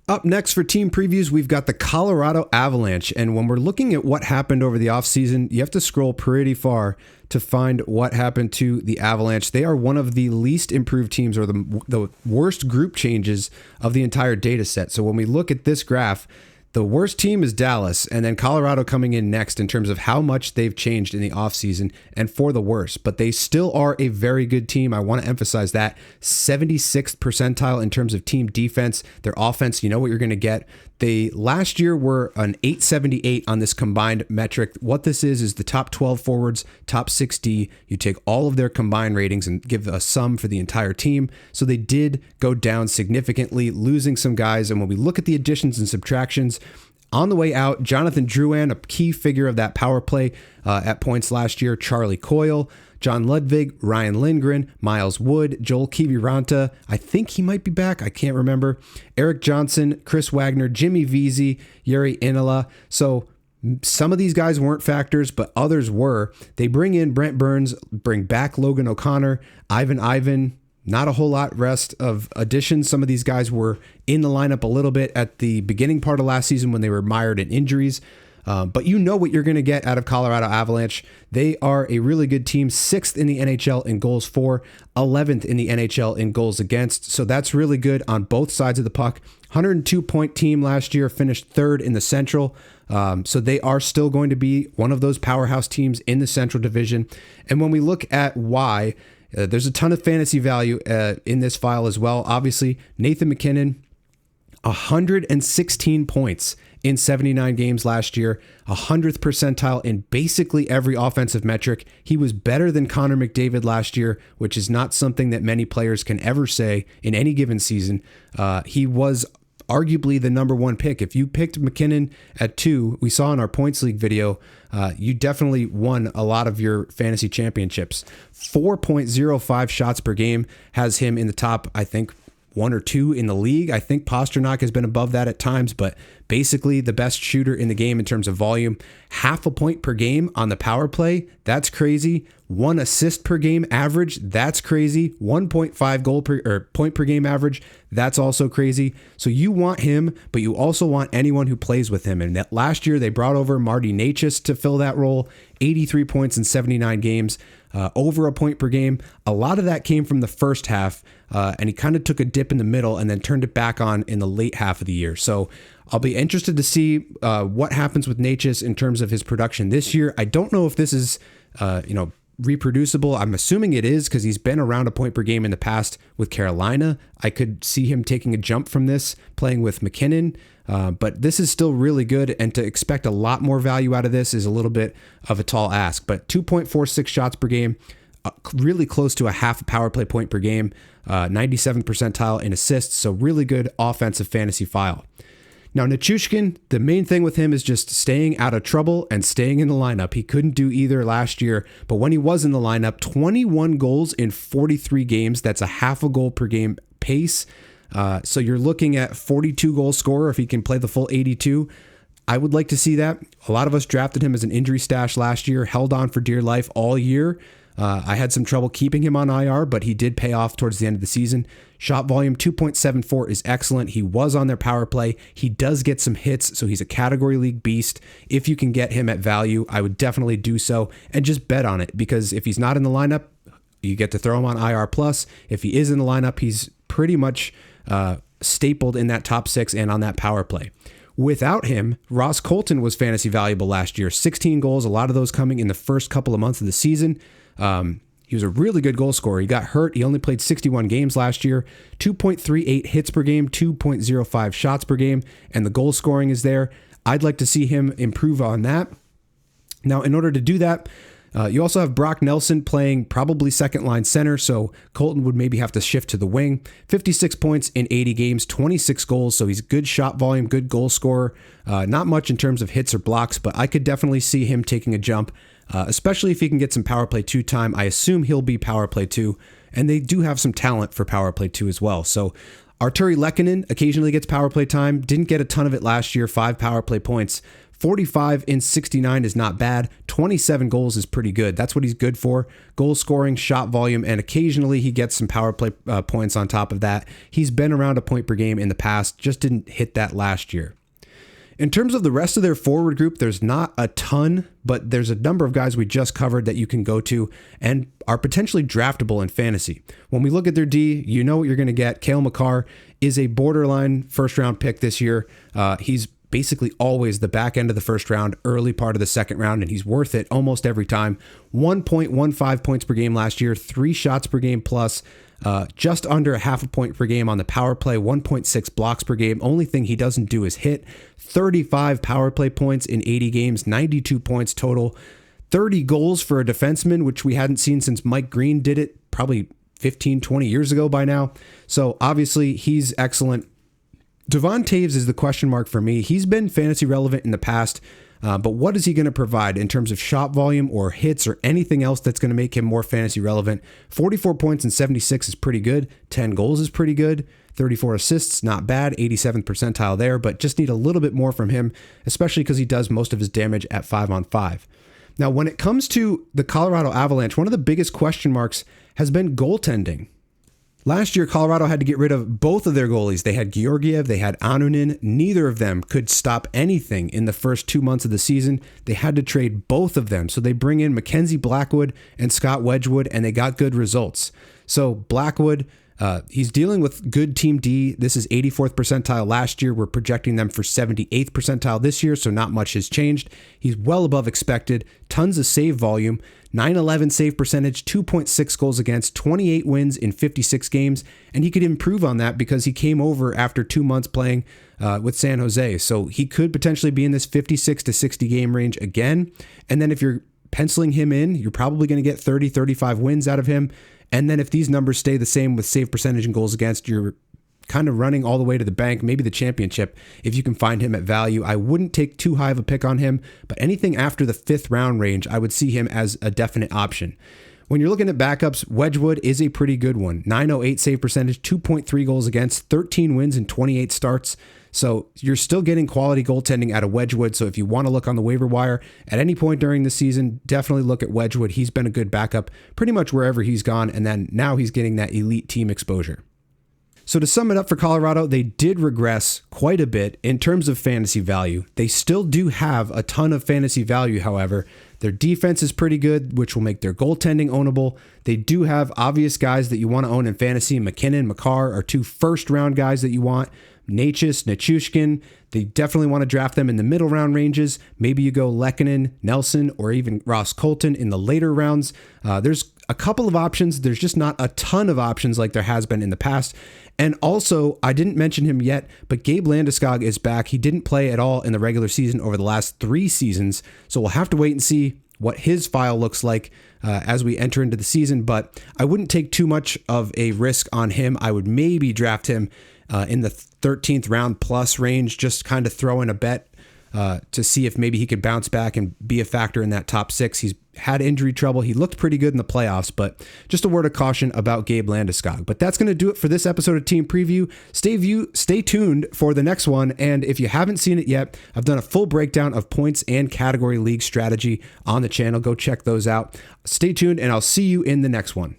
Up next for team previews, we've got the Colorado Avalanche. And when we're looking at what happened over the offseason, you have to scroll pretty far to find what happened to the Avalanche. They are one of the least improved teams, or the worst group changes of the entire data set. So when we look at this graph, the worst team is Dallas, and then Colorado coming in next in terms of how much they've changed in the offseason, and for the worst. But they still are a very good team. I want to emphasize that. 76th percentile in terms of team defense. Their offense, you know what you're going to get. They last year were an 878 on this combined metric. What this is the top 12 forwards, top 6D. You take all of their combined ratings and give a sum for the entire team. So they did go down significantly, losing some guys. And when we look at the additions and subtractions, on the way out, Jonathan Drouin, a key figure of that power play at points last year, Charlie Coyle, John Ludwig, Ryan Lindgren, Miles Wood, Joel Kiviranta. I think he might be back. I can't remember. Eric Johnson, Chris Wagner, Jimmy Vesey, Yuri Inala. So some of these guys weren't factors, but others were. They bring in Brent Burns, bring back Logan O'Connor, Ivan. Not a whole lot rest of additions. Some of these guys were in the lineup a little bit at the beginning part of last season when they were mired in injuries. But you know what you're going to get out of Colorado Avalanche. They are a really good team, 6th in the NHL in goals for, 11th in the NHL in goals against. So that's really good on both sides of the puck. 102-point team last year, finished 3rd in the Central. So they are still going to be one of those powerhouse teams in the Central Division. And when we look at why, there's a ton of fantasy value in this file as well. Obviously, Nathan MacKinnon, 116 points in 79 games last year, 100th percentile in basically every offensive metric. He was better than Connor McDavid last year, which is not something that many players can ever say in any given season. He was arguably the number 1 pick. If you picked McKinnon at 2, we saw in our points league video, you definitely won a lot of your fantasy championships. 4.05 shots per game has him in the top, I think, 1 or 2 in the league. I think Pasternak has been above that at times, but basically the best shooter in the game in terms of volume. Half a point per game on the power play. That's crazy. 1 assist per game average. That's crazy. 1.5 point per game average. That's also crazy. So you want him, but you also want anyone who plays with him. And that last year they brought over Marty Necas to fill that role. 83 points in 79 games. Over a point per game. A lot of that came from the first half, and he kind of took a dip in the middle and then turned it back on in the late half of the year. So I'll be interested to see what happens with Necas in terms of his production this year. I don't know if this is, reproducible. I'm assuming it is because he's been around a point per game in the past with Carolina. I could see him taking a jump from this, playing with McKinnon. But this is still really good, and to expect a lot more value out of this is a little bit of a tall ask. But 2.46 shots per game, really close to a half a power play point per game, 97th percentile in assists, so really good offensive fantasy file. Now, Nichushkin, the main thing with him is just staying out of trouble and staying in the lineup. He couldn't do either last year, but when he was in the lineup, 21 goals in 43 games. That's a half a goal per game pace. So you're looking at 42 goal scorer if he can play the full 82. I would like to see that. A lot of us drafted him as an injury stash last year, held on for dear life all year. I had some trouble keeping him on IR, but he did pay off towards the end of the season. Shot volume 2.74 is excellent. He was on their power play. He does get some hits, so he's a category league beast. If you can get him at value, I would definitely do so and just bet on it, because if he's not in the lineup, you get to throw him on IR+. If he is in the lineup, he's pretty much stapled in that top 6 and on that power play. Without him, Ross Colton was fantasy valuable last year. 16 goals, a lot of those coming in the first couple of months of the season. He was a really good goal scorer. He got hurt. He only played 61 games last year. 2.38 hits per game, 2.05 shots per game, and the goal scoring is there. I'd like to see him improve on that. Now, in order to do that, you also have Brock Nelson playing probably second line center, so Colton would maybe have to shift to the wing. 56 points in 80 games, 26 goals, so he's good shot volume, good goal scorer. Not much in terms of hits or blocks, but I could definitely see him taking a jump, especially if he can get some power play 2 time. I assume he'll be power play 2, and they do have some talent for power play 2 as well. So Arturi Lehkonen occasionally gets power play time. Didn't get a ton of it last year, 5 power play points. 45 in 69 is not bad. 27 goals is pretty good. That's what he's good for. Goal scoring, shot volume, and occasionally he gets some power play points on top of that. He's been around a point per game in the past, just didn't hit that last year. In terms of the rest of their forward group, there's not a ton, but there's a number of guys we just covered that you can go to and are potentially draftable in fantasy. When we look at their D, you know what you're going to get. Cale Makar is a borderline first-round pick this year. He's basically always the back end of the first round, early part of the second round, and he's worth it almost every time. 1.15 points per game last year, 3 shots per game plus, just under a half a point per game on the power play, 1.6 blocks per game. Only thing he doesn't do is hit. 35 power play points in 80 games, 92 points total, 30 goals for a defenseman, which we hadn't seen since Mike Green did it probably 15, 20 years ago by now. So obviously he's excellent. Devon Toews is the question mark for me. He's been fantasy relevant in the past, but what is he going to provide in terms of shot volume or hits or anything else that's going to make him more fantasy relevant? 44 points and 76 is pretty good. 10 goals is pretty good. 34 assists, not bad. 87th percentile there, but just need a little bit more from him, especially because he does most of his damage at 5-on-5. Now, when it comes to the Colorado Avalanche, one of the biggest question marks has been goaltending. Last year, Colorado had to get rid of both of their goalies. They had Georgiev, they had Anunin. Neither of them could stop anything in the first 2 months of the season. They had to trade both of them. So they bring in Mackenzie Blackwood and Scott Wedgwood, and they got good results. So Blackwood, he's dealing with good team D. This is 84th percentile last year. We're projecting them for 78th percentile this year, so not much has changed. He's well above expected. Tons of save volume. 911 save percentage, 2.6 goals against, 28 wins in 56 games, and he could improve on that because he came over after 2 months playing with San Jose. So he could potentially be in this 56 to 60 game range again. And then if you're penciling him in, you're probably going to get 30, 35 wins out of him. And then if these numbers stay the same with save percentage and goals against, you're kind of running all the way to the bank, maybe the championship, if you can find him at value. I wouldn't take too high of a pick on him, but anything after the 5th round range, I would see him as a definite option. When you're looking at backups, Wedgwood is a pretty good one. 908 save percentage, 2.3 goals against, 13 wins in 28 starts. So you're still getting quality goaltending out of Wedgwood. So if you want to look on the waiver wire at any point during the season, definitely look at Wedgwood. He's been a good backup pretty much wherever he's gone. And then now he's getting that elite team exposure. So to sum it up for Colorado, they did regress quite a bit in terms of fantasy value. They still do have a ton of fantasy value, however. Their defense is pretty good, which will make their goaltending ownable. They do have obvious guys that you want to own in fantasy. McKinnon, Makar are 2 first-round guys that you want. Necas, Nichushkin, they definitely want to draft them in the middle round ranges. Maybe you go Lehkonen, Nelson, or even Ross Colton in the later rounds. There's a couple of options. There's just not a ton of options like there has been in the past. And also, I didn't mention him yet, but Gabe Landeskog is back. He didn't play at all in the regular season over the last 3 seasons. So we'll have to wait and see what his file looks like as we enter into the season. But I wouldn't take too much of a risk on him. I would maybe draft him in the 13th round plus range, just kind of throw in a bet to see if maybe he could bounce back and be a factor in that top 6. He's had injury trouble. He looked pretty good in the playoffs, but just a word of caution about Gabe Landeskog. But that's going to do it for this episode of Team Preview. Stay tuned for the next one. And if you haven't seen it yet, I've done a full breakdown of points and category league strategy on the channel. Go check those out. Stay tuned, and I'll see you in the next one.